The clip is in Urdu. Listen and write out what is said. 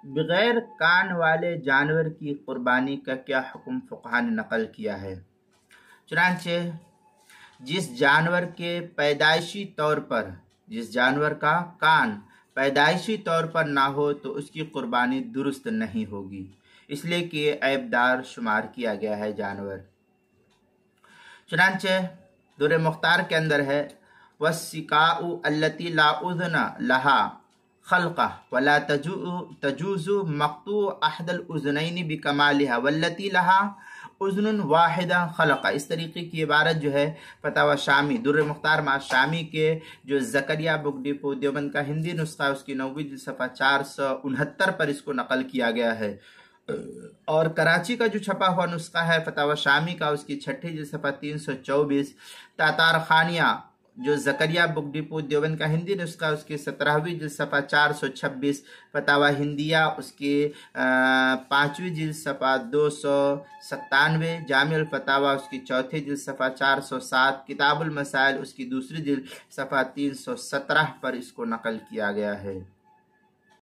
بغیر کان والے جانور کی قربانی کا کیا حکم فقہا نے نقل کیا ہے؟ چنانچہ جس جانور کے پیدائشی طور پر، جس جانور کا کان پیدائشی طور پر نہ ہو تو اس کی قربانی درست نہیں ہوگی، اس لیے کہ یہ عیب دار شمار کیا گیا ہے جانور۔ چنانچہ در مختار کے اندر ہے وَالسِّقَاءُ الَّتِي لَا أُذْنَ لَهَا خَلْقَةٌ وَلَا تَجُوزُ مَقْطُوعُ أَحْدِ الْأُذْنَيْنِ بِكَمَالِهَا وَالَّتِي لَهَا أُذْنٌ وَاحِدَةٌ خَلَقَةٌ۔ اس طریقے کی عبارت جو ہے فتاوی شامی در مختار مع شامی کے جو زکریا بک ڈپو دیوبند کا ہندی نسخہ اس کی 9ویں جلد صفحہ 469 پر اس کو نقل کیا گیا ہے، اور کراچی کا جو چھپا ہوا نسخہ ہے فتاوی شامی کا اس کی 6ٹھی جلد صفحہ 324، تاتار خانیہ جو زکریا بک ڈپو دیوبند کا ہندی نسخہ اس کی 17ویں جلد صفحہ 426، فتاوی ہندیہ اس کی 5ویں جلد صفحہ 297، جامع الفتاوی اس کی 4تھی جلد صفحہ 407، کتاب المسائل اس کی 2ری جلد صفحہ 317 پر اس کو نقل کیا گیا ہے۔